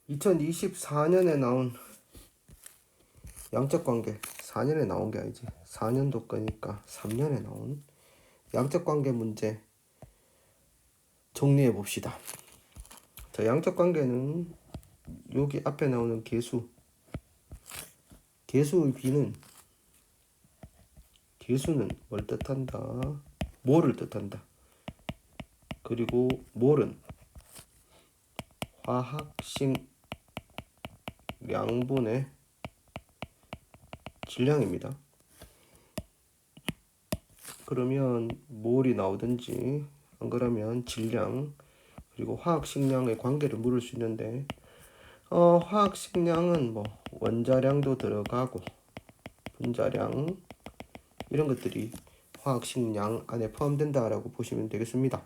2024년에 나온 양적관계, 4년에 나온 게 아니지, 4년도 거니까 3년에 나온 양적관계 문제 정리해 봅시다. 자, 양적관계는 여기 앞에 나오는 계수의 계수는 뭘 뜻한다? 뭐를 뜻한다. 그리고 몰은 화학식 양분의 질량입니다. 그러면 몰이 나오든지 안 그러면 질량 그리고 화학식량의 관계를 물을 수 있는데 화학식량은 뭐 원자량도 들어가고 분자량 이런 것들이 화학식량 안에 포함된다라고 보시면 되겠습니다.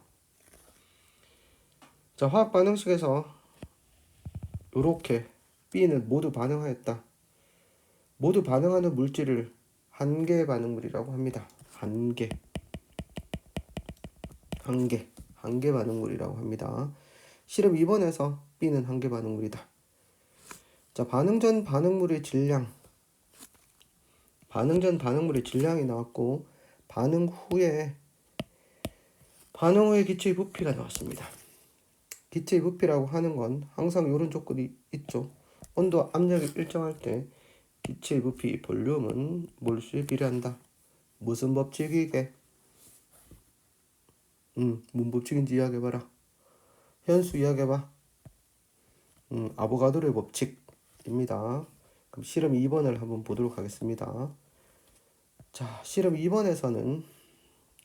자, 화학 반응식에서 이렇게 B는 모두 반응하였다. 모두 반응하는 물질을 한계 반응물이라고 합니다. 한계 반응물이라고 합니다. 실험 2번에서 B는 한계 반응물이다. 자, 반응 전 반응물의 질량이 나왔고 반응 후에 기체의 부피가 나왔습니다. 기체의 부피라고 하는 건 항상 이런 조건이 있죠. 온도, 압력이 일정할 때 기체의 부피, 볼륨은 몰수에 비례한다. 무슨 법칙이게? 뭔 법칙인지 이야기해봐라. 현수 이야기해봐. 아보가드로의 법칙입니다. 그럼 실험 2번을 한번 보도록 하겠습니다. 자, 실험 2번에서는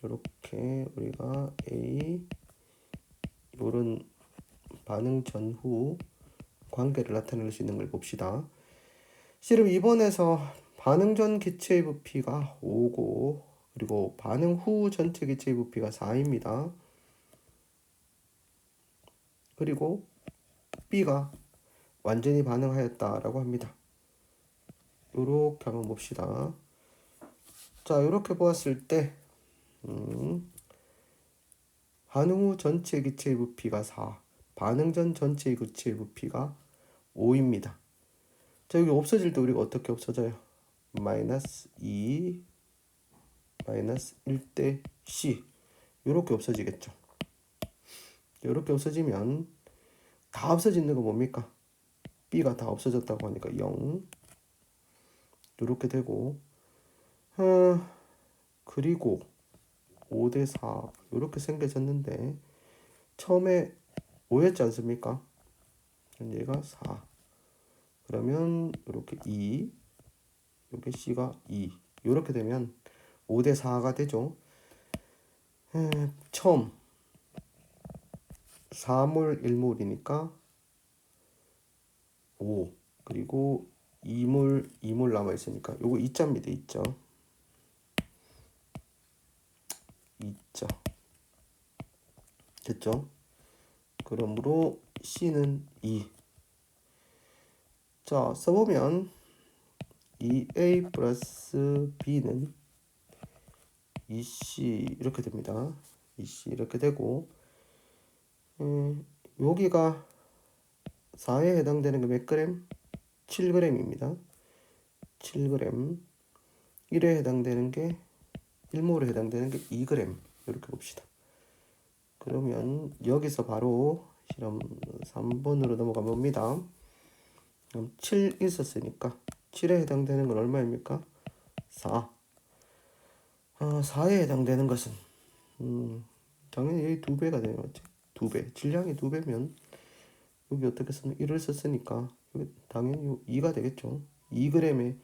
이렇게 우리가 A 이런 반응 전후 관계를 나타낼 수 있는 걸 봅시다. 실험 2번에서 반응 전 기체의 부피가 5고 그리고 반응 후 전체 기체의 부피가 4입니다. 그리고 B가 완전히 반응하였다라고 합니다. 이렇게 한번 봅시다. 자, 이렇게 보았을 때 반응 후 전체 기체의 부피가 4, 반응 전 전체 기체의 부피가 5입니다. 자, 여기 없어질 때 우리가 어떻게 없어져요? 마이너스 2, 마이너스 1대 C 이렇게 없어지겠죠. 이렇게 없어지면 다 없어지는 거 뭡니까? B가 다 없어졌다고 하니까 0 이렇게 되고 그리고 5대 4 이렇게 생겨졌는데 처음에 5였지 않습니까? 얘가 4 그러면 이렇게 2 여기 C가 2 이렇게 되면 5대 4가 되죠. 처음 4몰 1몰이니까 5 그리고 2몰 남아있으니까 요거 2자입니다. 2자 됐죠? 그러므로 C는 2. 자, 써보면 2A 플러스 B는 2C 이렇게 됩니다. 2C 이렇게 되고 여기가 4에 해당되는 게 몇 그램? 7g입니다. 7g 1에 해당되는 게 1몰에 해당되는 게 2g 이렇게 봅시다. 그러면 여기서 바로 실험 3번으로 넘어가 봅니다. 그럼 7 있었으니까 7에 해당되는 건 얼마입니까? 4. 4에 해당되는 것은 당연히 여기 2배가 되는 거지. 2배. 질량이 2배면 여기 어떻게 쓰면 1을 썼으니까 여기 당연히 2가 되겠죠. 2g에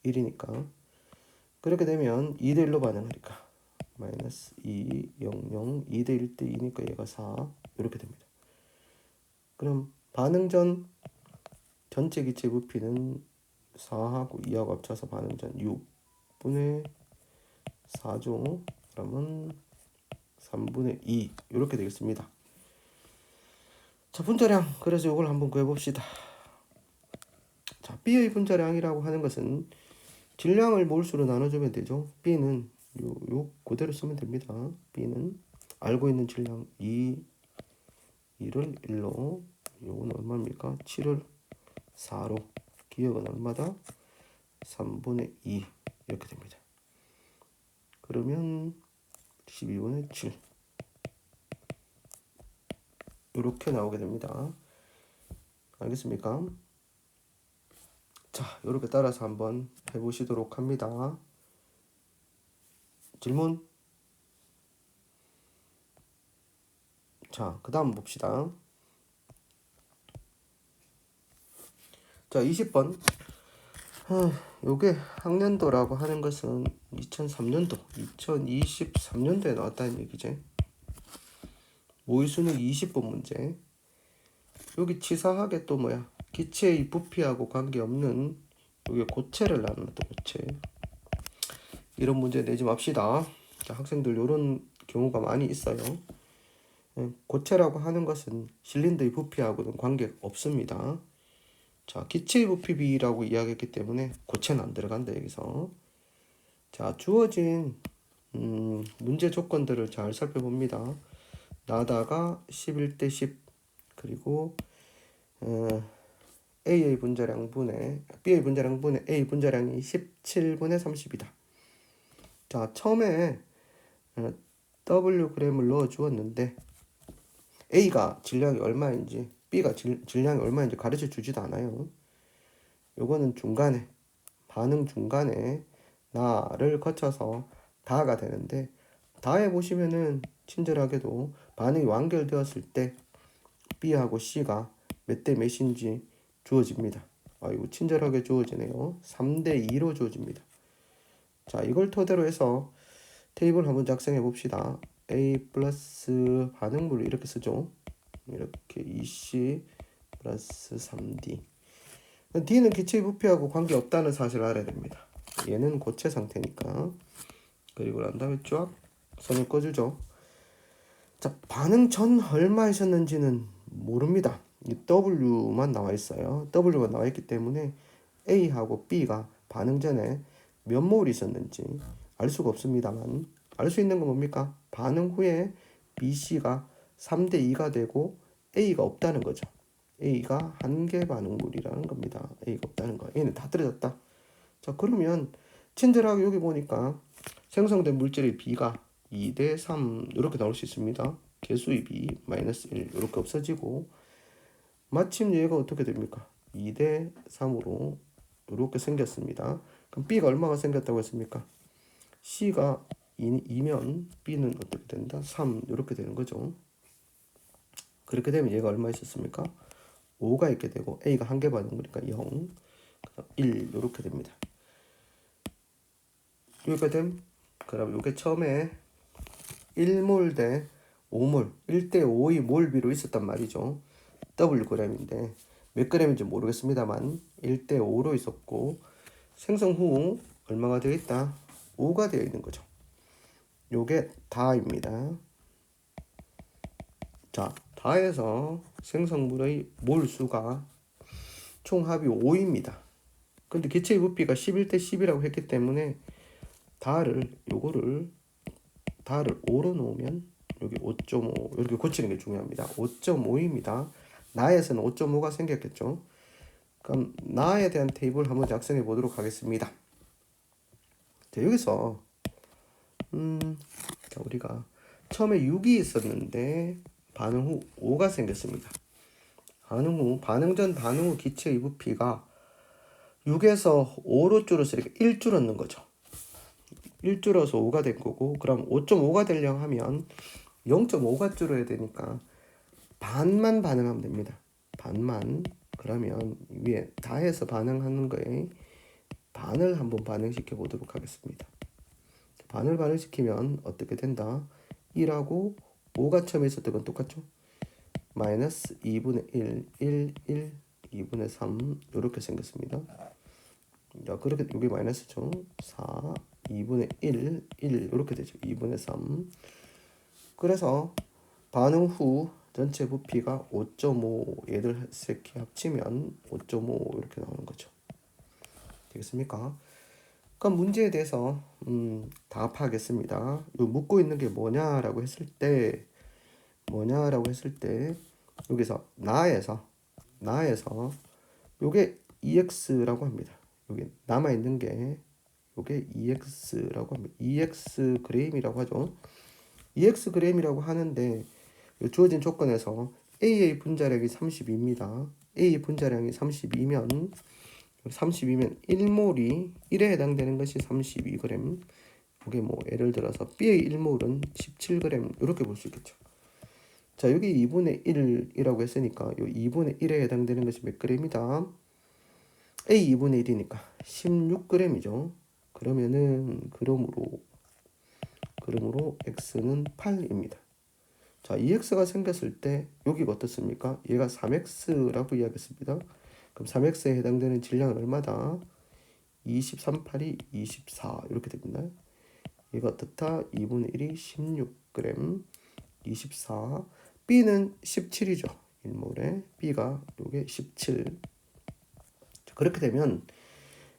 1이니까 그렇게 되면 2대 1로 반응하니까 마이너스 2, 0, 0, 2대 1대 2니까 얘가 4 이렇게 됩니다. 그럼 반응 전 전체 기체 부피는 4하고 2하고 합쳐서 반응 전 6분의 4죠. 그러면 3분의 2 이렇게 되겠습니다. 자, 분자량 그래서 이걸 한번 구해봅시다. 자, B의 분자량이라고 하는 것은 질량을 몰수로 나눠주면 되죠. B는 요 그대로 쓰면 됩니다. B는 알고 있는 질량 2를 1로 요건 얼마입니까? 7을 4로 기억은 얼마다? 3분의 2 이렇게 됩니다. 그러면 12분의 7 이렇게 나오게 됩니다. 알겠습니까? 자, 이렇게 따라서 한번 해보시도록 합니다. 질문? 자, 그 다음 봅시다. 자, 20번. 요게 학년도라고 하는 것은 2003년도, 2023년도에 나왔다는 얘기지. 모의수능 20번 문제. 여기 치사하게 또 뭐야? 기체의 부피하고 관계없는 여기 고체를 나눴다, 고체. 이런 문제 내지 맙시다. 자, 학생들 이런 경우가 많이 있어요. 고체라고 하는 것은 실린더의 부피하고는 관계가 없습니다. 자, 기체의 부피 비라고 이야기했기 때문에 고체는 안 들어간다 여기서. 자, 주어진 문제 조건들을 잘 살펴봅니다. 나다가 11대 10 그리고 A의 분자량분의 B의 분자량분의 A 분자량이 17분의 30이다. 자, 처음에 Wg을 넣어 주었는데 A가 질량이 얼마인지 B가 질량이 얼마인지 가르쳐 주지도 않아요. 요거는 중간에 반응 중간에 나를 거쳐서 다가 되는데 다에 보시면은 친절하게도 반응이 완결되었을 때 B하고 C가 몇 대 몇인지 주어집니다. 이거 친절하게 주어지네요. 3대 2로 주어집니다. 자, 이걸 토대로 해서 테이블 한번 작성해 봅시다. A 플러스 반응물을 이렇게 쓰죠. 이렇게 2C 플러스 3D. D는 기체의 부피하고 관계없다는 사실을 알아야 됩니다. 얘는 고체 상태니까. 그리고 난 다음에 쫙 선을 꺼주죠. 자, 반응 전 얼마 있었는지는 모릅니다. 이 W만 나와 있어요. W가 나와 있기 때문에 A하고 B가 반응 전에 몇 몰 있었는지 알 수가 없습니다만 알 수 있는 건 뭡니까? 반응 후에 BC가 3대 2가 되고 A가 없다는 거죠. A가 한 개 반응물이라는 겁니다. A가 없다는 거. A는 다 떨어졌다. 자, 그러면 친절하게 여기 보니까 생성된 물질의 B가 2대 3 이렇게 나올 수 있습니다. 개수의 B 마이너스 1 이렇게 없어지고 마침 얘가 어떻게 됩니까? 2대 3으로 이렇게 생겼습니다. 그럼 B가 얼마가 생겼다고 했습니까? C가 2면 B는 어떻게 된다? 3 이렇게 되는 거죠. 그렇게 되면 얘가 얼마 있었습니까? 5가 있게 되고 A가 한 개 받은 거니까 0, 1 이렇게 됩니다. 이렇게 됨. 그럼 이게 처음에 1몰 대 5몰, 1대 5의 몰비로 있었단 말이죠. Wg인데 몇 g인지 모르겠습니다만 1대 5로 있었고 생성 후 얼마가 되어 있다? 5가 되어 있는 거죠. 요게 다입니다. 자, 다에서 생성물의 몰수가 총 합이 5입니다. 근데 기체의 부피가 11대 10이라고 했기 때문에 다를 5로 놓으면 여기 5.5 이렇게 고치는 게 중요합니다. 5.5입니다. 나에서는 5.5가 생겼겠죠. 그럼 나에 대한 테이블 한번 작성해 보도록 하겠습니다. 자, 여기서 자, 우리가 처음에 6이 있었는데 반응 후 5가 생겼습니다. 반응 전 반응 후 기체의 부피가 6에서 5로 줄어서 이렇게 1 줄었는 거죠. 1 줄어서 5가 된 거고, 그럼 5.5가 되려고 하면 0.5가 줄어야 되니까 반만 반응하면 됩니다. 반만. 그러면 위에 다해서 반응하는 거에 반을 한번 반응시켜 보도록 하겠습니다. 반을 반응시키면 어떻게 된다? 1하고 5가 처음에 있었던 건 똑같죠? 마이너스 2분의 1, 1, 1, 2분의 3 이렇게 생겼습니다. 자, 그렇게 여기 마이너스죠. 4, 2분의 1, 1 이렇게 되죠. 2분의 3. 그래서 반응 후 전체 부피가 5.5 얘들 이렇게 합치면 5.5 이렇게 나오는 거죠. 되겠습니까? 그럼 문제에 대해서 답하겠습니다. 요 묻고 있는 게 뭐냐라고 했을 때 여기서 나에서 요게 EX라고 합니다. 여기 남아있는 게 요게 EX라고 합니다. EX 그램이라고 하죠. EX 그램이라고 하는데 주어진 조건에서 A의 분자량이 32입니다. A의 분자량이 32면 1몰이 1에 해당되는 것이 32g. 이게 뭐 예를 들어서 B의 1몰은 17g 이렇게 볼 수 있겠죠. 자, 여기 2분의 1이라고 했으니까 요 2분의 1에 해당되는 것이 몇 g이다? A 2분의 1이니까 16g이죠. 그러면은 그러므로 x는 8입니다. 자, 2x가 생겼을 때 여기가 어떻습니까? 얘가 3x라고 이야기했습니다. 그럼 3x에 해당되는 질량은 얼마다? 23, 8이 24 이렇게 됩니다. 얘가 어떻다? 2분의 1이 16g 24. B는 17이죠. 1몰에 B가 요게 17. 그렇게 되면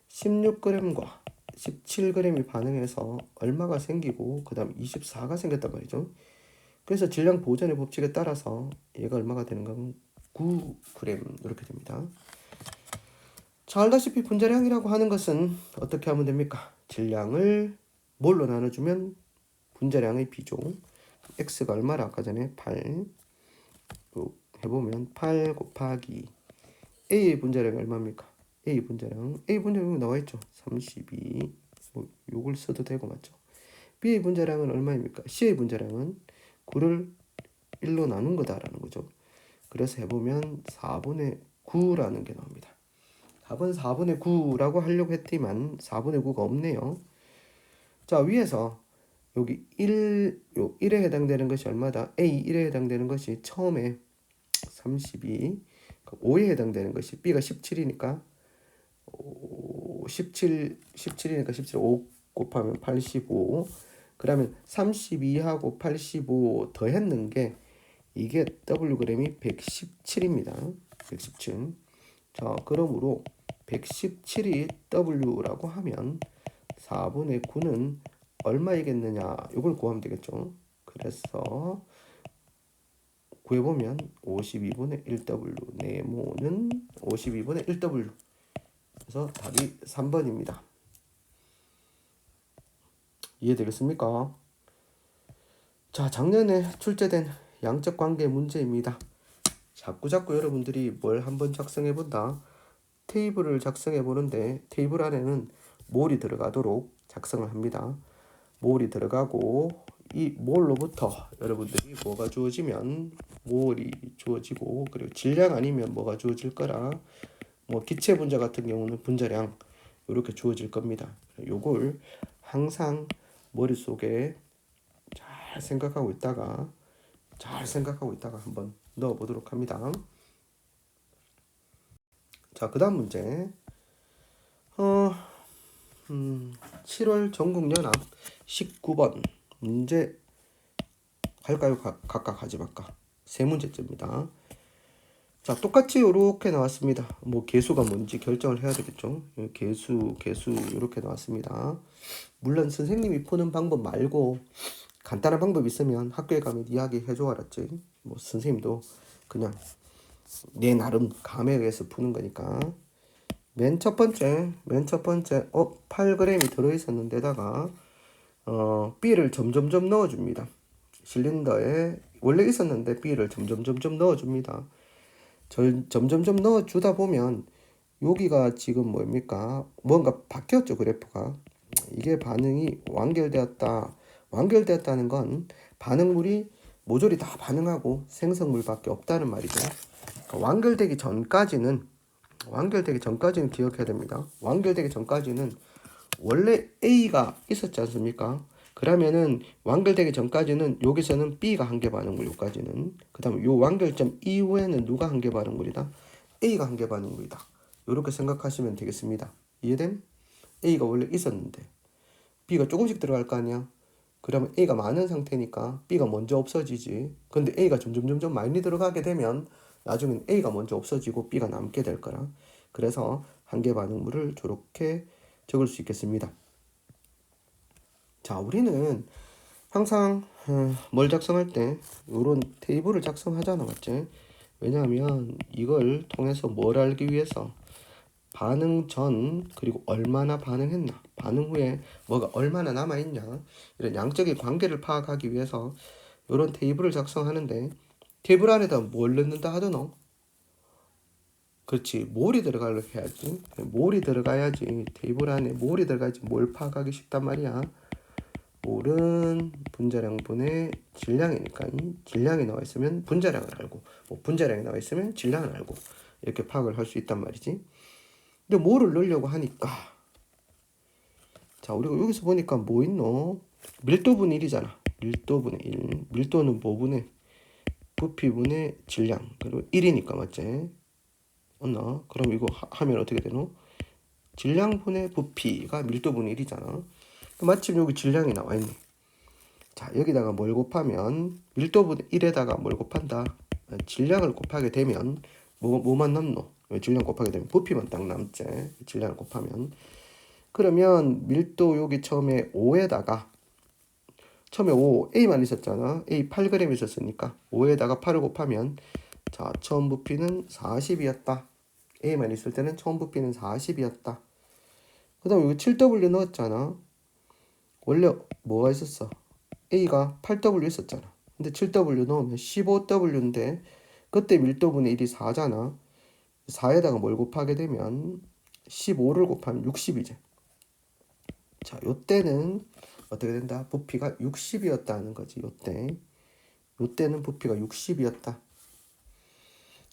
16g과 17g이 반응해서 얼마가 생기고 그 다음 24가 생겼단 말이죠. 그래서 질량 보존의 법칙에 따라서 얘가 얼마가 되는 건 9g 이렇게 됩니다. 자, 알다시피 분자량이라고 하는 것은 어떻게 하면 됩니까? 질량을 뭘로 나눠주면 분자량의 비중 x가 얼마라 아까 전에 8 해보면 8 곱하기 a의 분자량이 얼마입니까? A 분자량이 나와있죠. 32 뭐 요걸 써도 되고 맞죠? B의 분자량은 얼마입니까? C의 분자량은 9를 1로 나눈 거다라는 거죠. 그래서 해보면 4분의 9라는 게 나옵니다. 답은 4분의 9라고 하려고 했지만 4분의 9가 없네요. 자, 위에서 여기 1에 해당되는 것이 얼마다? A 1에 해당되는 것이 처음에 32, 5에 해당되는 것이 B가 17이니까 17이니까 17, 5 곱하면 85. 그러면 32하고 85 더했는 게 이게 Wg이 117입니다. 117. 자, 그러므로 117이 W라고 하면 4분의 9는 얼마이겠느냐? 이걸 구하면 되겠죠. 그래서 구해보면 52분의 1W 네모는 52분의 1W. 그래서 답이 3번입니다. 이해되겠습니까? 자, 작년에 출제된 양적 관계 문제입니다. 자꾸 여러분들이 뭘 한번 작성해 본다. 테이블을 작성해 보는데 테이블 안에는 몰이 들어가도록 작성을 합니다. 몰이 들어가고 이 몰로부터 여러분들이 뭐가 주어지면 몰이 주어지고 그리고 질량 아니면 뭐가 주어질 거라 뭐 기체 분자 같은 경우는 분자량 이렇게 주어질 겁니다. 요걸 항상 머릿속에 잘 생각하고 있다가 한번 넣어 보도록 합니다. 자, 그 다음 문제 7월 전국연합 19번 문제 갈까요? 각각 하지 말까? 세 문제째입니다. 자, 똑같이 이렇게 나왔습니다. 뭐 개수가 뭔지 결정을 해야 되겠죠. 개수 이렇게 나왔습니다. 물론 선생님이 푸는 방법 말고 간단한 방법 있으면 학교에 가면 이야기 해줘 알았지. 뭐 선생님도 그냥 내 나름 감에 의해서 푸는 거니까. 맨 첫 번째 8g이 들어있었는데다가 B를 점점점 넣어줍니다. 실린더에 원래 있었는데 B를 점점점 넣어줍니다. 점점점 넣어주다 보면 여기가 지금 뭡니까? 뭔가 바뀌었죠, 그래프가. 이게 반응이 완결되었다는 건 반응물이 모조리 다 반응하고 생성물밖에 없다는 말이죠. 그러니까 완결되기 전까지는 기억해야 됩니다. 완결되기 전까지는 원래 A가 있었지 않습니까? 그러면은 완결되기 전까지는 여기서는 B가 한계 반응물 여기까지는 그 다음에 요 완결점 이후에는 누가 한계 반응물이다? A가 한계 반응물이다. 이렇게 생각하시면 되겠습니다. 이해됨? A가 원래 있었는데 B가 조금씩 들어갈 거 아니야? 그러면 A가 많은 상태니까 B가 먼저 없어지지. 근데 A가 점점 많이 들어가게 되면 나중엔 A가 먼저 없어지고 B가 남게 될 거라. 그래서 한계 반응물을 저렇게 적을 수 있겠습니다. 자, 우리는 항상 뭘 작성할 때 이런 테이블을 작성하잖아, 맞지? 왜냐하면 이걸 통해서 뭘 알기 위해서 반응 전 그리고 얼마나 반응했나, 반응 후에 뭐가 얼마나 남아있냐, 이런 양적인 관계를 파악하기 위해서 이런 테이블을 작성하는데, 테이블 안에다 뭘 넣는다 하더노? 그렇지, 몰이 들어가려 해야지. 몰이 들어가야지, 테이블 안에 몰이 들어가야지 뭘 파악하기 쉽단 말이야. 몰은 분자량분의 질량이니까, 이 질량이 나와 있으면 분자량을 알고, 뭐 분자량이 나와 있으면 질량을 알고, 이렇게 파악을 할 수 있단 말이지. 근데 몰을 넣으려고 하니까, 자, 우리가 여기서 보니까 뭐 있노? 밀도분의 1이잖아. 밀도분의 1. 밀도는 뭐분의? 부피분의 질량. 그리고 1이니까 맞지? 맞나? 그럼 이거 하면 어떻게 되노? 질량분의 부피가 밀도분의 1이잖아. 마침 여기 질량이 나와 있네. 자, 여기다가 뭘 곱하면, 밀도분의 1에다가 뭘 곱한다? 질량을 곱하게 되면 뭐만 남노? 질량 곱하게 되면 부피만 딱 남지. 질량을 곱하면. 그러면 밀도 여기 처음에 5에다가, 처음에 5, A만 있었잖아. A 8g 있었으니까 5에다가 8을 곱하면, 자, 처음 부피는 40이었다. A만 있을 때는 처음 부피는 40이었다. 그 다음에 여기 7W 넣었잖아. 원래 뭐가 있었어? A가 8W 있었잖아. 근데 7W 넣으면 15W인데 그때 밀도분의 1이 4잖아. 4에다가 뭘 곱하게 되면 15를 곱하면 60이지. 자, 요때는 어떻게 된다? 부피가 60이었다는 거지. 요때는 부피가 60이었다.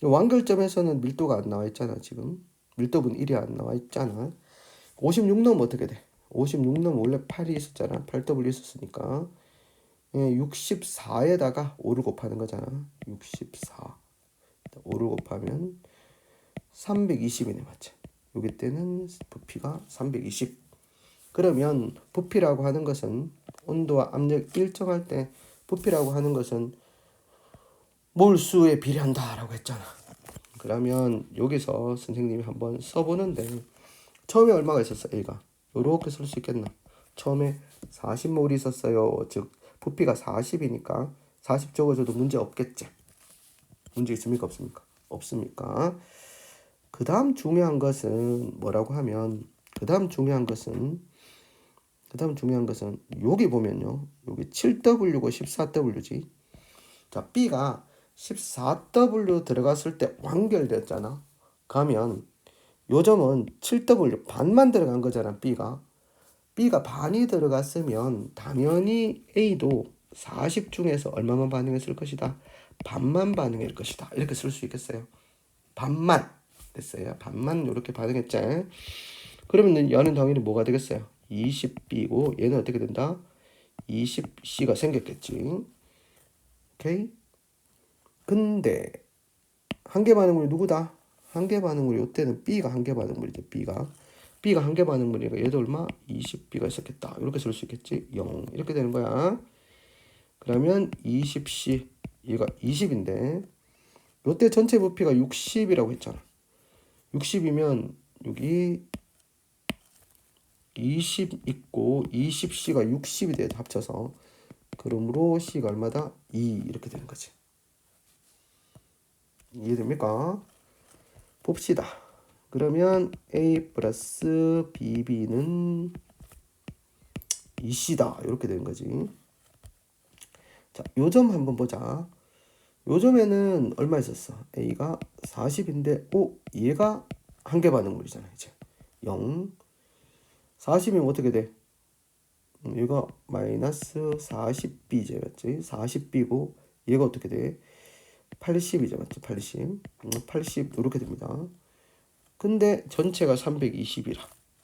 완결점에서는 밀도가 안 나와 있잖아, 지금. 밀도분 1이 안 나와 있잖아. 56 넣으면 어떻게 돼? 56 넣으면 원래 8이 있었잖아. 8W 있었으니까. 64에다가 5를 곱하는 거잖아. 64. 5를 곱하면 320이네, 맞지? 여기 때는 부피가 320. 그러면 부피라고 하는 것은, 온도와 압력 일정할 때 부피라고 하는 것은 몰수에 비례한다 라고 했잖아. 그러면 여기서 선생님이 한번 써보는데, 처음에 얼마가 있었어? A가 요렇게 쓸 수 있겠나? 처음에 40몰이 있었어요. 즉 부피가 40이니까 40 적어줘도 문제 없겠지. 문제 있습니까? 없습니까? 없습니까? 그 다음 중요한 것은 뭐라고 하면, 그 다음 중요한 것은 여기 보면요, 여기 7W고 14W지. 자, B가 14W 들어갔을 때 완결됐잖아. 그러면 요 점은 7W 반만 들어간 거잖아. B가 반이 들어갔으면 당연히 A도 40 중에서 얼마만 반응했을 것이다? 반만 반응할 것이다. 이렇게 쓸 수 있겠어요? 반만 됐어요. 반만 이렇게 반응했지. 그러면 얘는 당연히 뭐가 되겠어요? 20B고 얘는 어떻게 된다? 20C가 생겼겠지. 오케이? 근데 한계 반응물이 누구다? 한계 반응물이 이때는 B가 한계 반응물이죠. B가 한계 반응물이니까 얘도 얼마? 20B가 있었겠다. 이렇게 쓸 수 있겠지. 0 이렇게 되는 거야. 그러면 20C 얘가 20인데 이때 전체 부피가 60이라고 했잖아. 60이면 여기 20 있고 20C가 60이 돼, 합쳐서. 그러므로 C가 얼마다? 2 이렇게 되는 거지. 이해됩니까? 봅시다. 그러면 A 플러스 BB는 2C다 이렇게 되는 거지. 자, 요점 한번 보자. 요점에는 얼마 있었어? A가 40인데 얘가 한계 반응물이잖아. 이제 0. 40이면 어떻게 돼? 얘가 마이너스 40B제 맞지? 40B고 얘가 어떻게 돼? 80이죠 맞지? 80 이렇게 됩니다. 근데 전체가 320이라.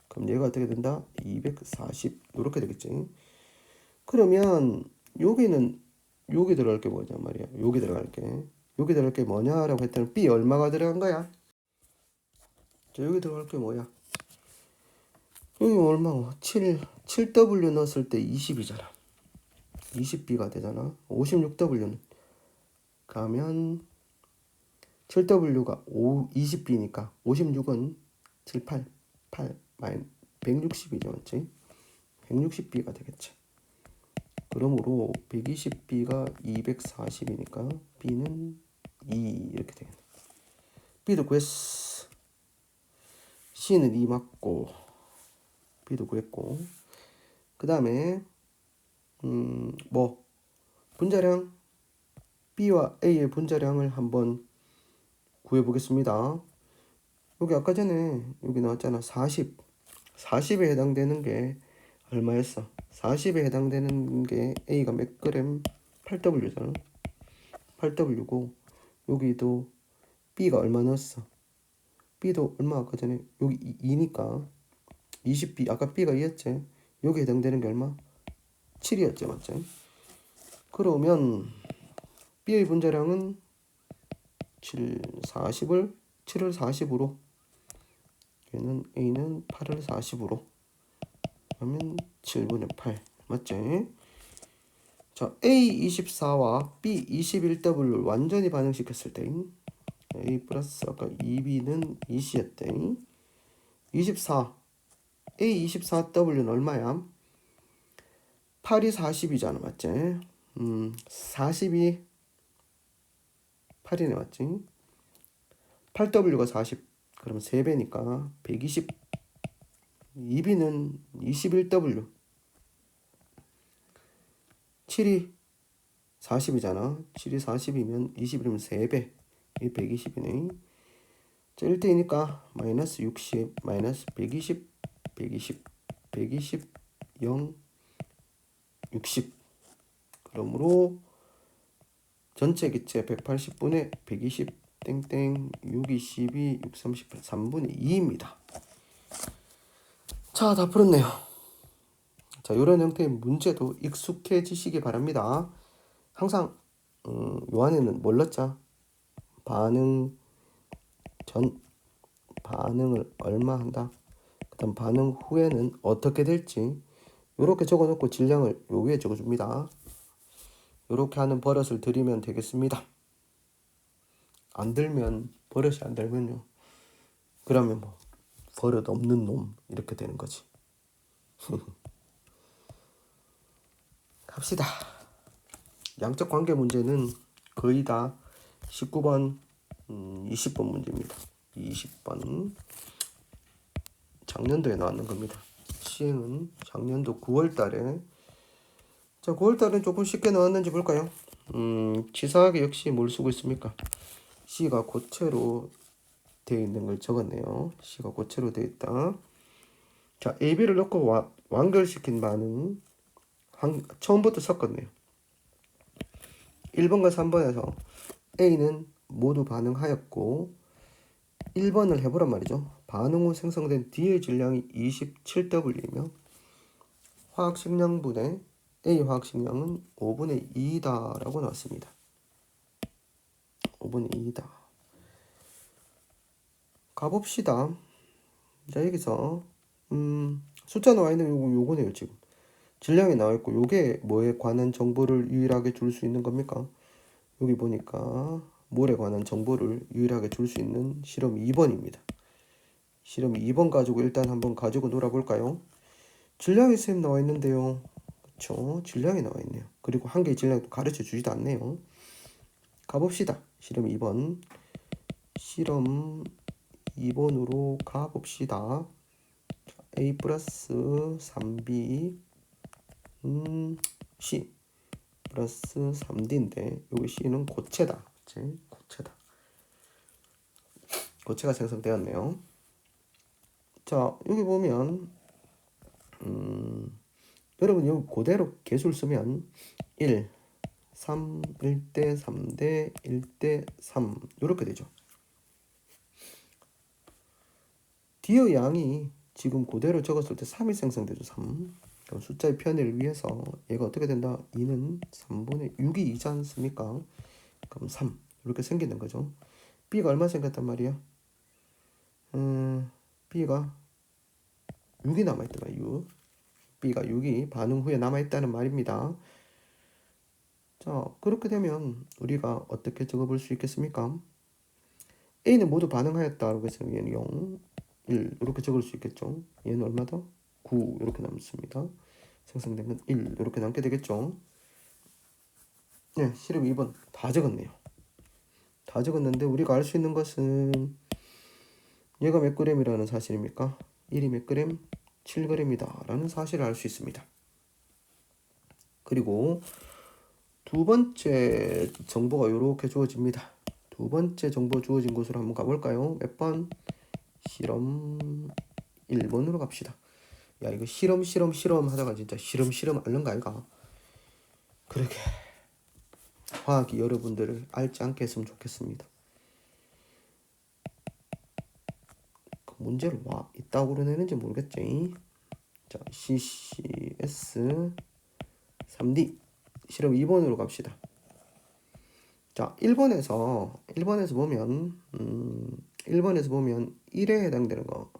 그럼 얘가 어떻게 된다? 240 이렇게 되겠지. 그러면 여기는 여기 들어갈 게 뭐냐 말이야. 여기 들어갈 게 뭐냐라고 했더니 B 얼마가 들어간 거야? 자, 여기 들어갈 게 뭐야? 여기 얼마고? 7W 넣었을 때 20이잖아. 20B가 되잖아. 56W는 가면 7W가 20B니까 56은 7, 8 마이너스 160이죠. 맞지? 160B가 되겠지. 그러므로 120B가 240이니까 B는 2 이렇게 되겠네. B도 구했어. C는 2 맞고 B도 구했고 그 다음에 뭐 분자량 B와 A의 분자량을 한번 구해보겠습니다. 여기 아까 전에 여기 나왔잖아. 40에 해당되는 게 얼마였어? 40에 해당되는 게 A가 몇 그램? 8W잖아. 8W고 여기도 B가 얼마 넣었어? B도 얼마 아까 전에 여기 2니까 20B 아까 B가 2였지? 여기 해당되는 게 얼마? 7이었지 맞지? 그러면 B의 분자량은 7을 40으로 얘는 A는 8을 40으로 하면 7분의 8 맞지? 자 A24와 B21W를 완전히 반응시켰을 때 A 플러스 아까 2B는 2C였대 24 A24W는 얼마야? 8이 40이잖아 맞지? 40이 8이네 맞지? 8W가 40 그러면 3배니까 120 2B는 21W 7이 40이잖아 7이 40이면 21이면 3배 이 120이네 자 1대이니까 마이너스 60 마이너스 120 0 60 그러므로 전체 기체 180분의 120 땡땡 6 22 6 38 3분의 2입니다. 자, 다 풀었네요. 자, 이런 형태의 문제도 익숙해지시기 바랍니다. 항상 요 안에는 뭘 넣자? 반응 전 반응을 얼마 한다. 그다음 반응 후에는 어떻게 될지 이렇게 적어놓고 질량을 요 위에 적어줍니다. 이렇게 하는 버릇을 들이면 되겠습니다. 안 들면 버릇이 안 들면요. 그러면 뭐 버릇 없는 놈 이렇게 되는 거지. 갑시다. 양적 관계 문제는 거의 다 19번, 20번 문제입니다. 20번 작년도에 나왔는 겁니다. 시행은 작년도 9월 달에 자 9월 달은 조금 쉽게 나왔는지 볼까요? 치사하게 역시 뭘 쓰고 있습니까? C가 고체로 되어 있는 걸 적었네요. C가 고체로 되어 있다. 자 AB를 넣고 완결시킨 반응 처음부터 섞었네요. 1번과 3번에서 A는 모두 반응하였고 1번을 해보란 말이죠. 반응 후 생성된 D의 질량이 27W이며 화학식량분의 A 화학식량은 5분의 2다 라고 나왔습니다. 5분의 2다. 가봅시다. 자 여기서 숫자 나와 있는 요거네요 지금. 질량이 나와 있고 요게 뭐에 관한 정보를 유일하게 줄 수 있는 겁니까? 여기 보니까 몰에 관한 정보를 유일하게 줄 수 있는 실험 2번입니다. 실험 2번 가지고 일단 한번 가지고 놀아볼까요? 질량이 쌤 나와 있는데요. 그쵸? 질량이 나와 있네요. 그리고 한 개의 질량도 가르쳐 주지도 않네요. 가봅시다. 실험 2번. 실험 2번으로 가봅시다. A 플러스 3B C 플러스 3D인데 여기 C는 고체다. 그치? 고체다. 고체가 생성되었네요. 자 여기 보면 여러분 여기 그대로 개수를 쓰면 1, 3, 1대 3대 1대 3 이렇게 되죠. D의 양이 지금 그대로 적었을 때 3이 생성되죠. 3. 그럼 숫자의 편의를 위해서 얘가 어떻게 된다? 2는 3분의 6이 2지 않습니까? 그럼 3 이렇게 생기는 거죠. B가 얼마 생겼단 말이야? B가 6이 남아있더라. 6. B가 6이 반응 후에 남아있다는 말입니다. 자 그렇게 되면 우리가 어떻게 적어볼 수 있겠습니까? A는 모두 반응하였다라고 했으면 얘는 0, 1 이렇게 적을 수 있겠죠. 얘는 얼마다? 9 이렇게 남습니다. 생성된 건 1 이렇게 남게 되겠죠. 네, 실험 2번 다 적었네요. 다 적었는데 우리가 알 수 있는 것은 얘가 몇 g이라는 사실입니까? 1이 몇 g? 7g이다 라는 사실을 알 수 있습니다. 그리고 두 번째 정보가 이렇게 주어집니다. 두 번째 정보 주어진 곳으로 한번 가볼까요? 몇 번? 실험 1번으로 갑시다. 야, 이거 실험 하다가 진짜 실험 앓는가 아이가? 그러게 화학이 여러분들을 앓지 않게 했으면 좋겠습니다. 그 문제를 와 이따구로 내는지 모르겠지. 자, CCS 3D 실험 2번으로 갑시다. 자, 1번에서 보면 1에 해당되는 거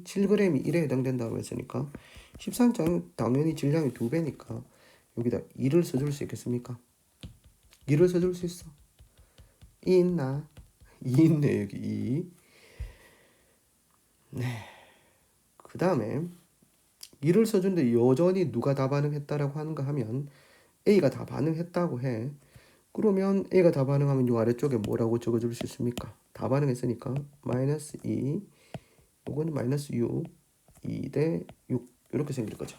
7g이 1에 해당된다고 했으니까 13장 당연히 질량이 2배니까 여기다 2를 써줄 수 있겠습니까? 2를 써줄 수 있어. 2 있나? 2 있네 여기 2. 네. 그 다음에 2를 써준데 여전히 누가 다 반응했다라고 하는가 하면 A가 다 반응했다고 해. 그러면 A가 다 반응하면 이 아래쪽에 뭐라고 적어줄 수 있습니까? 다 반응했으니까 마이너스 2 요거는 마이너스 6 2 대 6 이렇게 생길 거죠.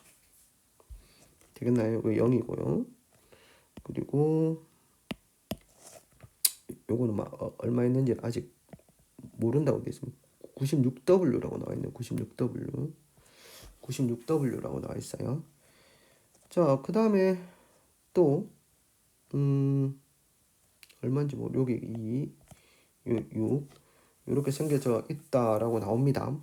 되겠나요? 이거 0이고요. 그리고 요거는 얼마 있는지 아직 모른다고 되어 있습니다. 96W라고 나와 있네요. 96W라고 나와 있어요. 자, 그 다음에 또 얼마인지 여기 2, 6 이렇게 생겨져 있다라고 나옵니다.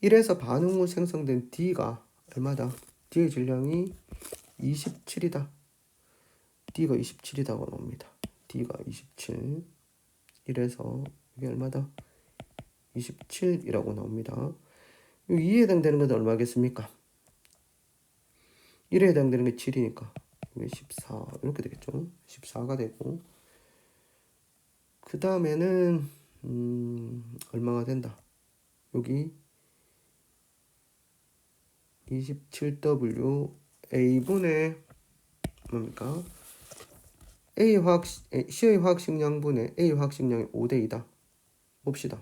1에서 반응 후 생성된 D가 얼마다? D의 질량이 27이다. D가 27이다고 나옵니다. D가 27. 1에서 이게 얼마다? 27이라고 나옵니다. 2에 해당되는 건 얼마겠습니까? 1에 해당되는 게 7이니까 이게 14 이렇게 되겠죠. 14가 되고 그 다음에는 얼마가 된다. 여기 27W A분의 뭡니까? C의 화학식량분의 A 화학식량이 5대2다. 봅시다.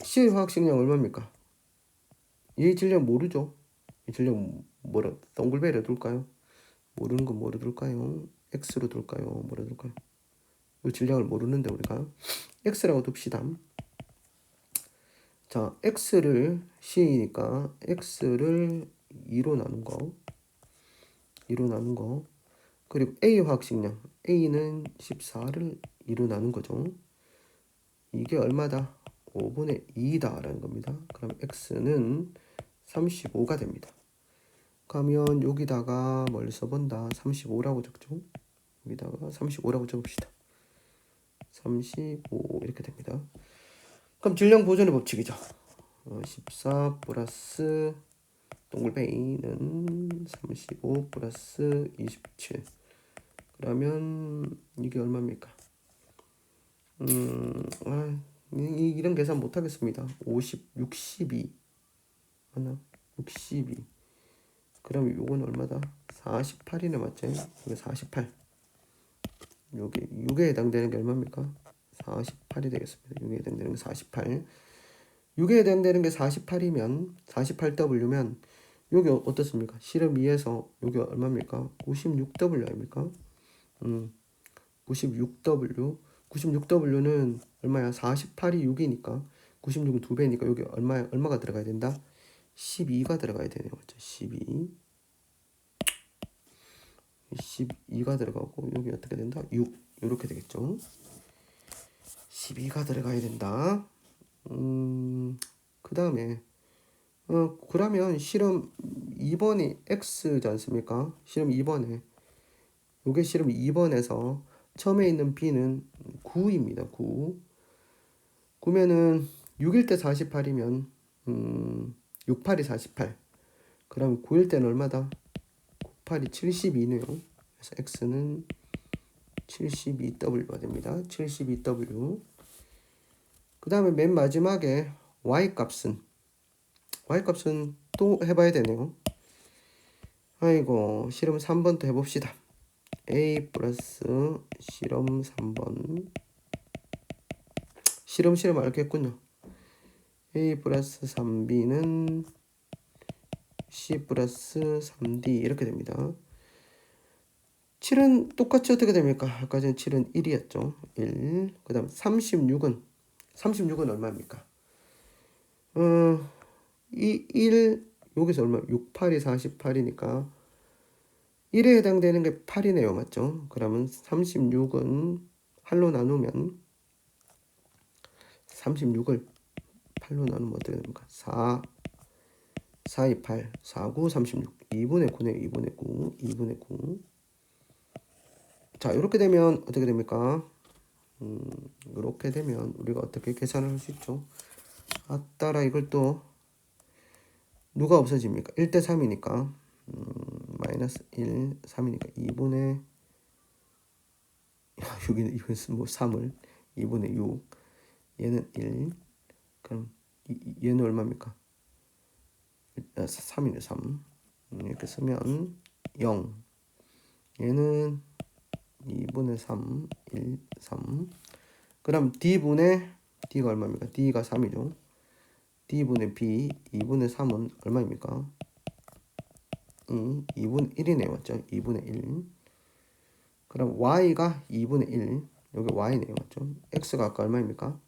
C의 화학식량 얼마입니까? 얘 질량 모르죠? 이 질량 뭐라 동글베리로 둘까요? 모르는 건 뭐로 둘까요? X로 둘까요? 뭐로 둘까요? 이 질량을 모르는데 우리가 X라고 둡시다. 자, X를 C이니까 X를 2로 나눈 거 그리고 A 화학식량 A는 14를 2로 나눈 거죠. 이게 얼마다? 5분의 2다 라는 겁니다. 그럼 X는 35가 됩니다. 그러면 여기다가 뭘 써본다? 35라고 적죠. 여기다가 35라고 적읍시다. 35 이렇게 됩니다. 그럼 질량 보존의 법칙이죠. 14 플러스 동글뱅이는 35 플러스 27. 그러면 이게 얼마입니까? 이런 계산 못하겠습니다. 50, 62 하나 62. 그럼 요건 얼마다? 48이네 맞죠? 이게 48. 요게 6에 해당되는 게 얼마입니까? 48이 되겠습니다. 6에 해당되는 게 48. 6에 해당되는 게 48이면 48W면 여기 어떻습니까? 실험 2에서 여기 얼마입니까? 96W 아닙니까? 96W 96W는 얼마야? 48이 6이니까 96은 2배니까 여기 얼마가 들어가야 된다? 12가 들어가야 되네요. 맞죠? 12가 들어가고 여기 어떻게 된다? 6 이렇게 되겠죠. 12가 들어가야 된다. 그 다음에 그러면 실험 2번이 X지 않습니까? 실험 2번에 요게 실험 2번에서 처음에 있는 B는 9입니다. 9. 그러면은 6일 때 48이면 6, 8이 48. 그럼 9일 때는 얼마다? 9, 8이 72네요. 그래서 X는 72W가 됩니다. 72W. 그 다음에 맨 마지막에 Y값은 또 해봐야 되네요. 아이고 실험 3번 또 해봅시다. A 플러스 실험 3번 시름시름 알겠군요. A 플러스 3B는 C 플러스 3D 이렇게 됩니다. 7은 똑같이 어떻게 됩니까? 아까 전에 7은 1이었죠. 1. 그 다음 36은 얼마입니까? 1 여기서 얼마? 6, 8이 48이니까 1에 해당되는 게 8이네요. 맞죠? 그러면 36은 8로 나누면 36을 8로 나누면 어떻게 됩니까? 4, 4, 2, 8, 4, 9, 36. 2분의 9네요. 2분의 9, 2분의 9. 자, 이렇게 되면 어떻게 됩니까? 이렇게 되면 우리가 어떻게 계산을 할 수 있죠? 따라 이걸 또 누가 없어집니까? 1대 3이니까 마이너스 1, 3이니까 2분의 여기는 이건 뭐 3을 2분의 6 얘는 1 그럼 얘는 얼마입니까? 3이네 3 이렇게 쓰면 0 얘는 2분의 3 1, 3 그럼 D분의 D가 얼마입니까? D가 3이죠. D분의 B 2분의 3은 얼마입니까? 2분의 1이네요. 맞죠? 2분의 1 그럼 Y가 2분의 1 여기 Y네요. 맞죠? X가 아까 얼마입니까?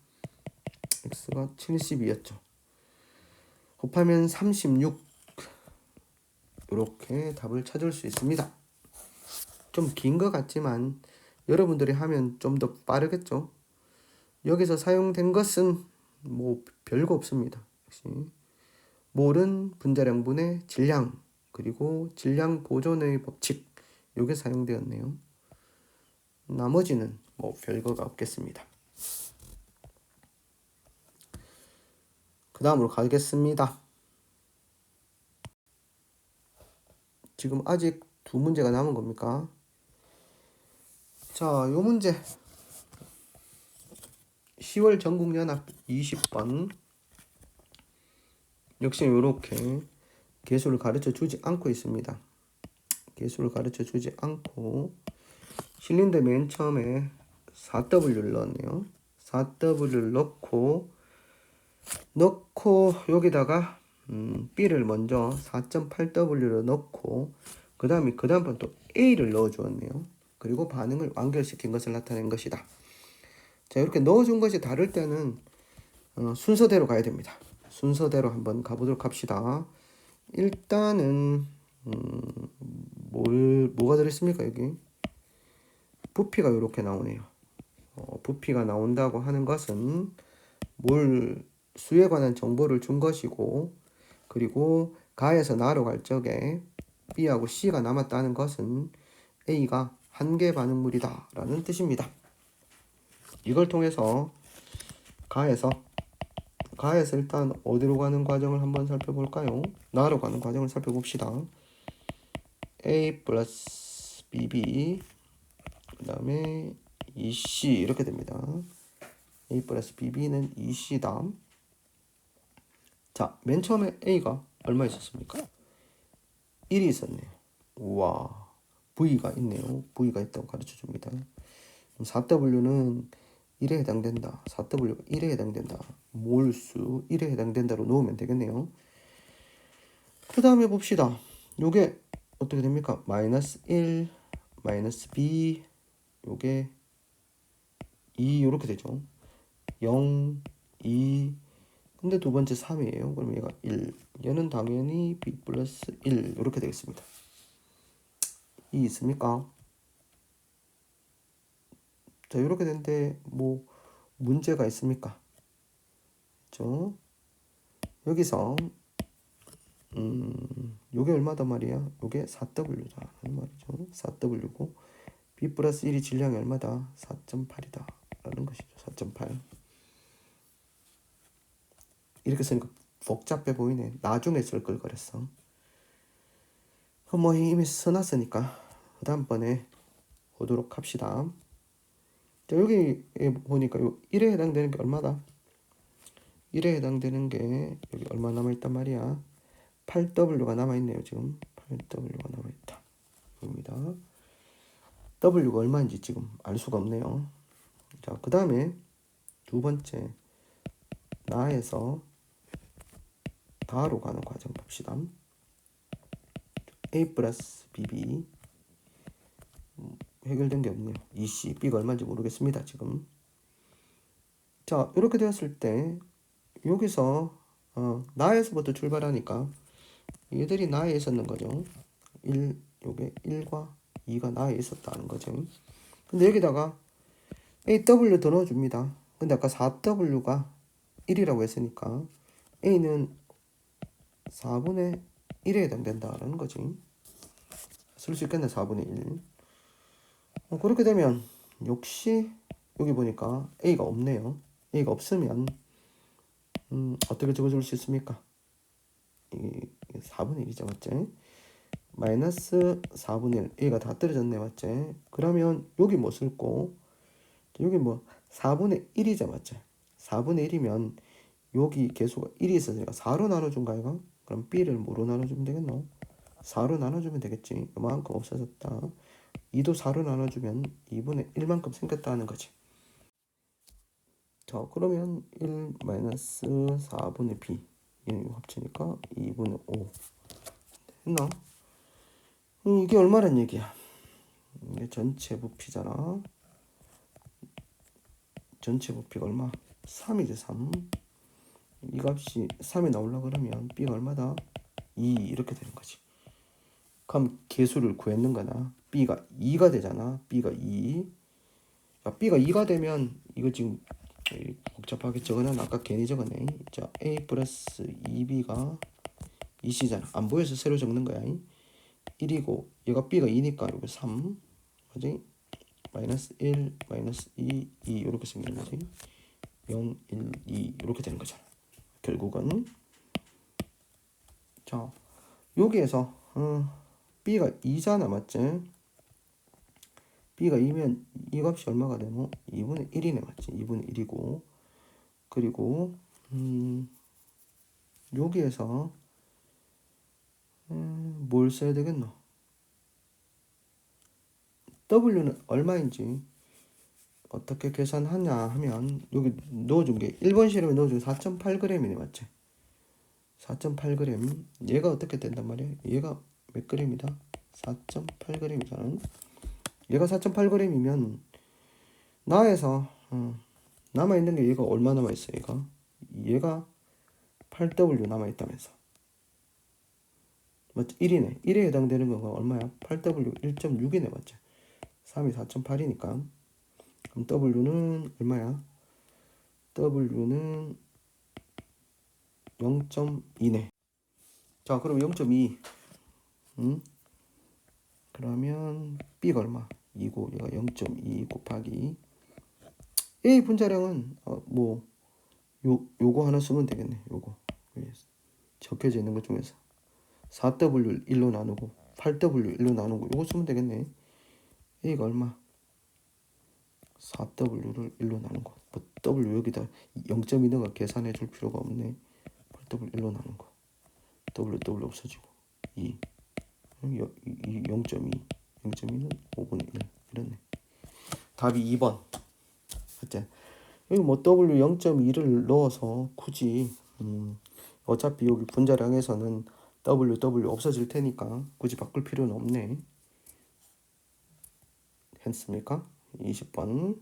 X가 72였죠. 곱하면 36 이렇게 답을 찾을 수 있습니다. 좀 긴 것 같지만 여러분들이 하면 좀 더 빠르겠죠. 여기서 사용된 것은 뭐 별거 없습니다. 역시 몰은 분자량분의 질량 그리고 질량 보존의 법칙 이게 사용되었네요. 나머지는 뭐 별거가 없겠습니다. 그 다음으로 가겠습니다. 지금 아직 두 문제가 남은 겁니까? 자, 요 문제 10월 전국연합 20번 역시 이렇게 개수를 가르쳐 주지 않고 있습니다. 개수를 가르쳐 주지 않고 실린더 맨 처음에 4W를 넣었네요. 4W를 넣고 여기다가 B를 먼저 4.8W를 넣고 그 다음번 또 A를 넣어 주었네요. 그리고 반응을 완결시킨 것을 나타낸 것이다. 자, 이렇게 넣어준 것이 다를 때는 순서대로 가야 됩니다. 순서대로 한번 가보도록 합시다. 일단은 뭐가 들어있습니까? 여기 부피가 이렇게 나오네요. 부피가 나온다고 하는 것은 몰 수에 관한 정보를 준 것이고 그리고 가에서 나로 갈 적에 B하고 C가 남았다는 것은 A가 한계 반응물이다 라는 뜻입니다. 이걸 통해서 가에서 일단 어디로 가는 과정을 한번 살펴볼까요? 나로 가는 과정을 살펴봅시다. A 플러스 BB 그 다음에 EC 이렇게 됩니다. A 플러스 BB는 EC다. 자, 맨 처음에 A가 얼마 있었습니까? 1이 있었네요. 우와, V가 있네요. V가 있다고 가르쳐 줍니다. 4W는 1에 해당된다. 4W가 1에 해당된다. 몰수 1에 해당된다로 놓으면 되겠네요. 그 다음에 봅시다. 요게 어떻게 됩니까? 마이너스 1, 마이너스 B, 요게 2 이렇게 되죠. 0, 2, 근데 두 번째 3이에요. 그럼 얘가 1. 얘는 당연히 B 플러스 1 이렇게 되겠습니다. 이 있습니까? 자, 이렇게 되는데 뭐 문제가 있습니까? 그렇죠? 여기서 요게 얼마다 말이야? 요게 4W다 라는 말이죠. 4W고 B 플러스 1이 질량이 얼마다? 4.8이다 라는 것이죠. 4.8 이렇게 쓰니까 복잡해 보이네. 나중에 쓸 걸 그랬어. 그럼 뭐 이미 써놨으니까 그 다음번에 보도록 합시다. 자, 여기 보니까 요 1에 해당되는 게 얼마다? 1에 해당되는 게 여기 얼마 남아있단 말이야? 8W가 남아있네요. 지금 8W가 남아있다. 입니다. W가 얼마인지 지금 알 수가 없네요. 자, 그 다음에 두 번째, 나에서 다로 가는 과정 봅시다. A 플러스 BB 해결된 게 없네요. EC, B가 얼마인지 모르겠습니다. 지금. 자, 이렇게 되었을 때 여기서 나에서부터 출발하니까 얘들이 나에 있었는 거죠. 1, 요게 1과 2가 나에 있었다는 거죠. 근데 여기다가 AW 더 넣어줍니다. 근데 아까 4W가 1이라고 했으니까 A는 4분의 1에 해당된다라는 거지. 쓸 수 있겠네. 4분의 1. 그렇게 되면 역시 여기 보니까 A가 없네요. A가 없으면 어떻게 적어줄 수 있습니까? 이게 4분의 1이죠. 맞지? 마이너스 4분의 1. A가 다 떨어졌네. 맞지? 그러면 여기 뭐 쓸고 여기 뭐 4분의 1이죠. 맞지? 4분의 1이면 여기 개수가 1이 있으니까 4로 나눠준 거 아이가? 그럼 B를 뭐로 나눠주면 되겠노? 4로 나눠주면 되겠지. 이만큼 없어졌다. 2도 4로 나눠주면 2분의 1만큼 생겼다는 거지. 자, 그러면 1 마이너스 4분의 B 이거 합치니까 2분의 5 됐나? 이게 얼마란 얘기야? 이게 전체 부피잖아. 전체 부피가 얼마? 3이지 3. 이 값이 3이 나오려고 그러면 B가 얼마다? 2 이렇게 되는 거지. 그럼 개수를 구했는 거나 B가 2가 되잖아. B가 2. 자, B가 2가 되면 이거 지금 복잡하게 적어놔. 아까 괜히 적어내. 자, A 플러스 2B가 2C잖아. 안 보여서 새로 적는 거야. 1이고 얘가 B가 2니까 여기 3. 그지? 마이너스 1, 마이너스 2, 2 이렇게 생기는 거지. 0, 1, 2 이렇게 되는 거잖아. 결국은 자 여기에서 B가 2잖아. 맞지? B가 2면 이 값이 얼마가 되노? 2분의 1이네. 맞지? 2분의 1이고 그리고 여기에서 뭘 써야 되겠노? W는 얼마인지 어떻게 계산하냐 하면 여기 넣어준 게 1번 실험에 넣어준 게 4.8g이네. 맞지? 4.8g. 얘가 어떻게 된단 말이야? 얘가 몇 g이다? 4.8g이잖아. 얘가 4.8g이면 나에서 남아있는 게 얘가 얼마 남아있어? 얘가 8W 남아있다면서. 맞지? 1이네. 1에 해당되는 거가 얼마야? 8W 1.6이네. 맞지? 3이 4.8이니까 그럼 W는 얼마야? W는 0.2네. 자, 그럼 0.2. 그러면 B가 얼마? 2고 얘가 0.2 곱하기 A 분자량은 요거 하나 쓰면 되겠네. 요거 적혀져 있는 것 중에서 4W 1로 나누고 8W 1로 나누고 요거 쓰면 되겠네. A가 얼마? 4W를 1로 나눈 거. 뭐 W 여기다 0.2 넣어 계산해 줄 필요가 없네. 8W 1로 나눈 거. W 없어지고 2. 0.2. 0.2는 5분의 1. 이렇네. 답이 2번. 맞지? 여기 뭐 W 0.2를 넣어서 굳이 어차피 여기 분자량에서는 W 없어질 테니까 굳이 바꿀 필요는 없네. 했습니까? 20번.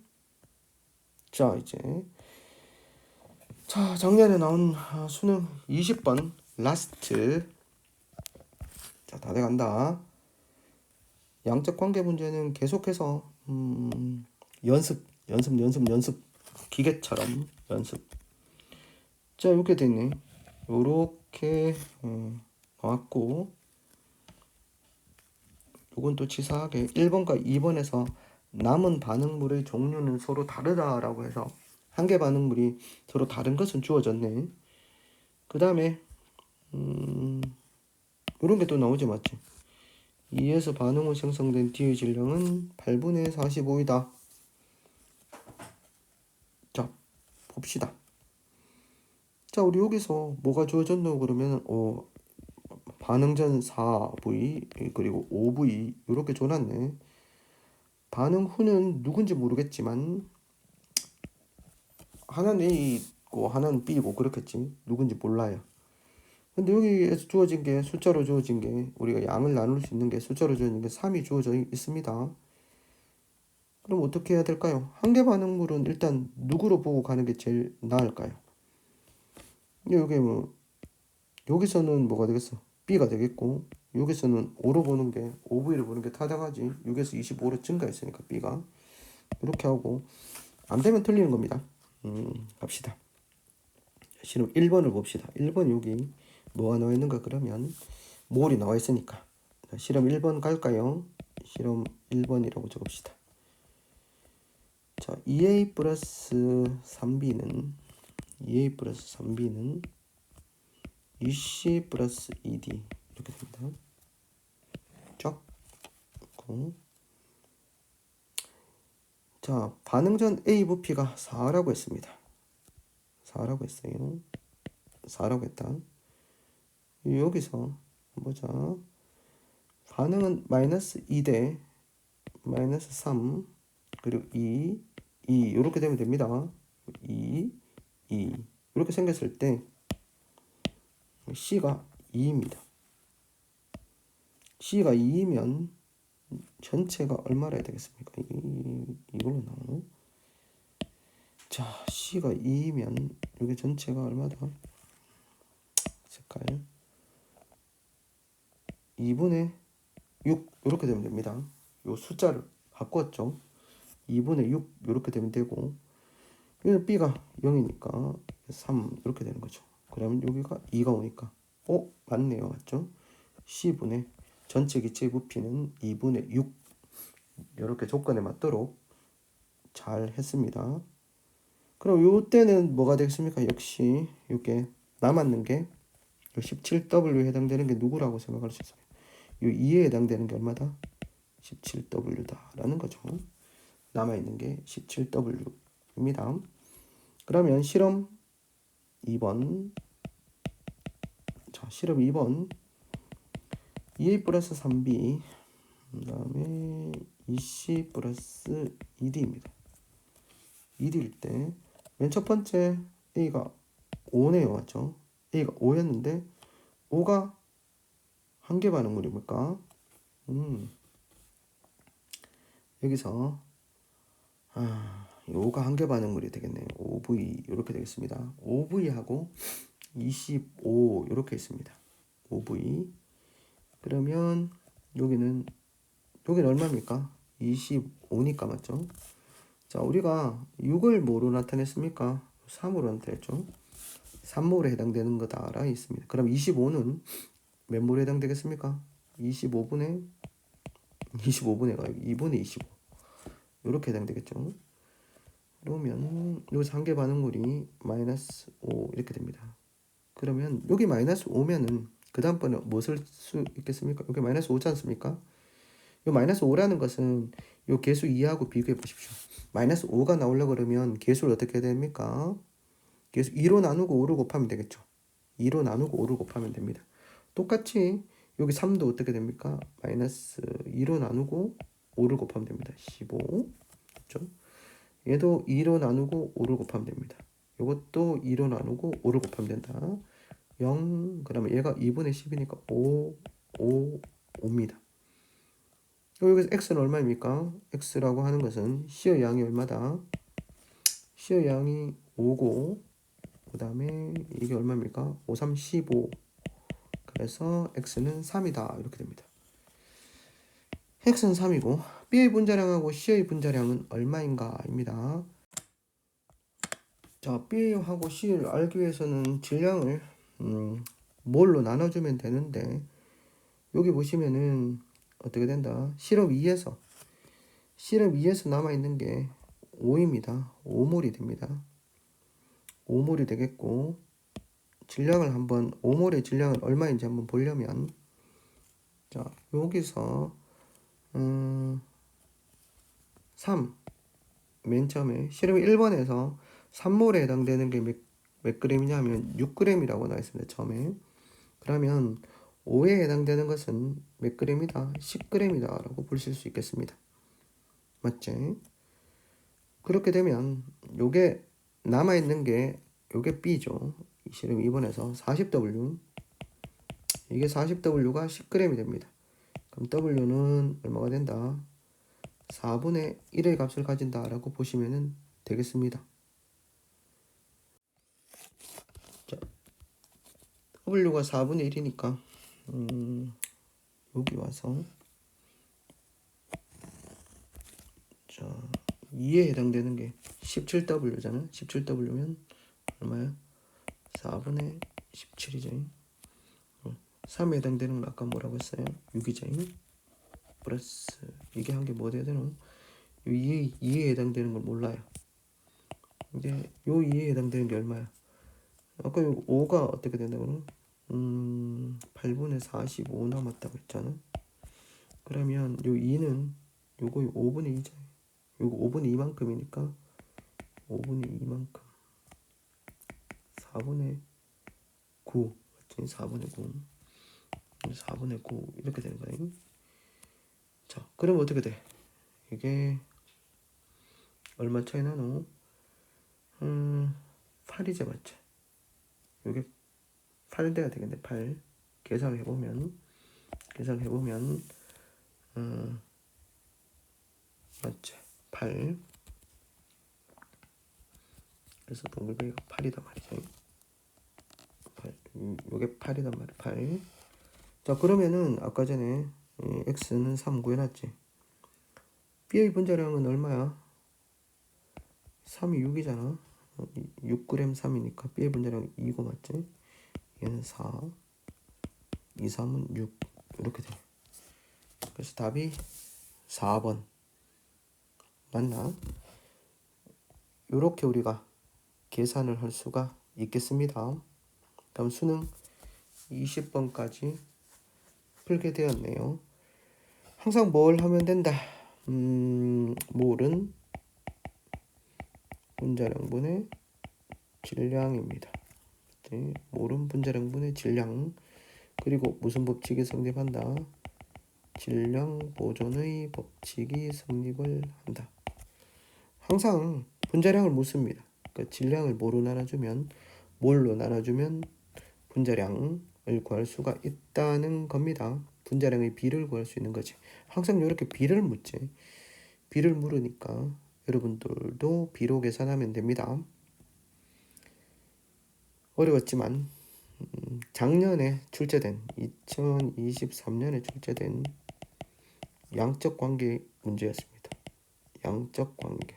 자, 이제 작년에 나온 수능 20번 라스트. 자, 다 돼간다. 양적 관계 문제는 계속해서 연습 기계처럼 연습. 자, 이렇게 됐네. 요렇게 나왔고 요건 또 치사하게 1번과 2번에서 남은 반응물의 종류는 서로 다르다라고 해서 한 개 반응물이 서로 다른 것은 주어졌네. 그 다음에 이런 게 또 나오지. 맞지? 2에서 반응 후 생성된 D의 질량은 8분의 45이다. 자, 봅시다. 자, 우리 여기서 뭐가 주어졌노? 그러면 반응 전 4V 그리고 5V 이렇게 줘놨네. 반응 후는 누군지 모르겠지만 하나는 A고 하나는 B고 그렇겠지. 누군지 몰라요. 근데 여기에서 주어진 게 숫자로 주어진 게 우리가 양을 나눌 수 있는 게 숫자로 주어진 게 3이 주어져 있습니다. 그럼 어떻게 해야 될까요? 한계 반응물은 일단 누구로 보고 가는 게 제일 나을까요? 여기 뭐 여기서는 뭐가 되겠어? B가 되겠고 여기서는 5로 보는 게 5V를 보는 게 타당하지. 6에서 25로 증가했으니까 B가 이렇게 하고 안 되면 틀리는 겁니다. 갑시다. 실험 1번을 봅시다. 1번 여기 뭐가 나와 있는가 그러면 몰이 나와 있으니까 자, 실험 1번 갈까요? 실험 1번이라고 적읍시다. 자, 2A 플러스 3B는 2A 플러스 3B는 2C 플러스 2D 이렇게 됩니다. 쫙. 자, 반응 전 A 부피가 4라고 했습니다. 4라고 했어요. 4라고 했다. 여기서 보자. 반응은 마이너스 2대 마이너스 3 그리고 2 이렇게 되면 됩니다. 2 이렇게 생겼을 때 C가 2입니다. C가 2이면 전체가 얼마나 해야 되겠습니까? 이걸로 나오나? 자, C가 2이면 여기 전체가 얼마다? 색깔 2분의 6 이렇게 되면 됩니다. 요 숫자를 바꿨죠. 2분의 6 이렇게 되면 되고 여기는 B가 0이니까 3 이렇게 되는 거죠. 그러면 여기가 2가 오니까 맞네요. 맞죠? C분의 전체 기체 부피는 2분의 6 이렇게 조건에 맞도록 잘 했습니다. 그럼 요때는 뭐가 되겠습니까? 역시 이게 남았는 게 17W에 해당되는 게 누구라고 생각할 수 있어요? 요 2에 해당되는 게 얼마다? 17W다 라는 거죠. 남아있는 게 17W입니다. 그러면 실험 2번. 자, 실험 2번 2A 플러스 3B 그 다음에 2C 플러스 2D입니다. 2D일 때 맨 첫 번째 A가 5네요. 맞죠? A가 5였는데 5가 한계 반응물입니까? 여기서 5가 한계 반응물이 되겠네요. 5V 이렇게 되겠습니다. 5V하고 25 이렇게 있습니다. 5V 그러면 여기는 얼마입니까? 25니까 맞죠? 자, 우리가 6을 뭐로 나타냈습니까? 3으로 나타냈죠. 3몰에 해당되는 거다라 있습니다. 그럼 25는 몇 몰에 해당되겠습니까? 25분의 2분의 25 이렇게 해당되겠죠. 그러면 여기서 한계 반응물이 마이너스 5 이렇게 됩니다. 그러면 여기 마이너스 5면은 그 다음번에 뭐 쓸 수 있겠습니까? 여기 마이너스 5지 않습니까? 이 마이너스 5라는 것은 이 개수 2하고 비교해 보십시오. 마이너스 5가 나오려고 그러면 개수를 어떻게 해야 됩니까? 개수 2로 나누고 5를 곱하면 되겠죠. 2로 나누고 5를 곱하면 됩니다. 똑같이 여기 3도 어떻게 됩니까? 마이너스 2로 나누고 5를 곱하면 됩니다. 15. 그렇죠? 얘도 2로 나누고 5를 곱하면 됩니다. 이것도 2로 나누고 5를 곱하면 된다. 0 그러면 얘가 2분의 10이니까 5입니다. 여기서 x는 얼마입니까? x라고 하는 것은 C의 양이 얼마다? C의 양이 5고 그 다음에 이게 얼마입니까? 5, 3, 15 그래서 x는 3이다 이렇게 됩니다. x는 3이고 B의 분자량하고 C의 분자량은 얼마인가 입니다. 자, B하고 C를 알기 위해서는 질량을 몰로 나눠주면 되는데 여기 보시면은 어떻게 된다? 실험 2에서 남아있는 게 5입니다. 5몰이 됩니다. 5몰이 되겠고 질량을 한번 5몰의 질량은 얼마인지 한번 보려면 자, 여기서 3 맨 처음에 실험 1번에서 3몰에 해당되는 게 몇 그램이냐 하면 6g이라고 나와 있습니다. 처음에. 그러면 5에 해당되는 것은 몇 그램이다? 10g이다 라고 보실 수 있겠습니다. 맞지? 그렇게 되면 요게 남아있는 게 요게 B죠. 실험 2번에서 40W, 이게 40W가 10g이 됩니다. 그럼 W는 얼마가 된다? 4분의 1의 값을 가진다 라고 보시면 되겠습니다. 자, W가 4분의 1이니까 여기 와서 자 2에 해당되는 게 17W잖아. 17W면 얼마야? 4분의 17이죠. 3에 해당되는 건 아까 뭐라고 했어요? 6이죠. 플러스 이게 한 게 뭐 돼야 되노? 요 2에 해당되는 걸 몰라요. 이제 요 2에 해당되는 게 얼마야? 아까 요 5가 어떻게 된다고? 8분의 45 남았다고 했잖아. 그러면 요 2는 요거 5분의 2잖아. 요거 5분의 2만큼이니까 5분의 2만큼 4분의 9 맞지? 4분의 9 4분의 9 이렇게 되는 거야. 자, 그럼 어떻게 돼? 이게 얼마 차이 나노? 8이죠, 맞죠? 이게 8대가 되겠네. 8 계산을 해보면 맞죠? 8 그래서 동글뱅이가 8이다 말이죠. 8 요게 8이단 말이야. 8. 자, 그러면은 아까 전에 x는 3 구해놨지. b의 분자량은 얼마야? 3이 6이잖아. 6g 3이니까 b의 분자량 2고 맞지? 얘는 4, 2, 3은 6 이렇게 돼. 그래서 답이 4번 맞나? 이렇게 우리가 계산을 할 수가 있겠습니다. 다음 수능 20번까지 풀게 되었네요. 항상 뭘 하면 된다? 몰은 분자량분의 질량입니다. 몰은 분자량분의 질량. 그리고 무슨 법칙이 성립한다? 질량 보존의 법칙이 성립을 한다. 항상 분자량을 묻습니다. 그러니까 질량을 뭐로 나눠주면, 몰로 나눠주면 분자량을 구할 수가 있다는 겁니다. 분자량의 비를 구할 수 있는 거지. 항상 이렇게 비를 묻지. 비를 물으니까 여러분들도 비로 계산하면 됩니다. 어려웠지만 작년에 출제된 2023년에 출제된 양적 관계 문제였습니다. 양적 관계.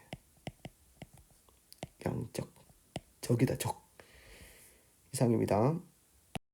양적. 적이다, 적. 이상입니다.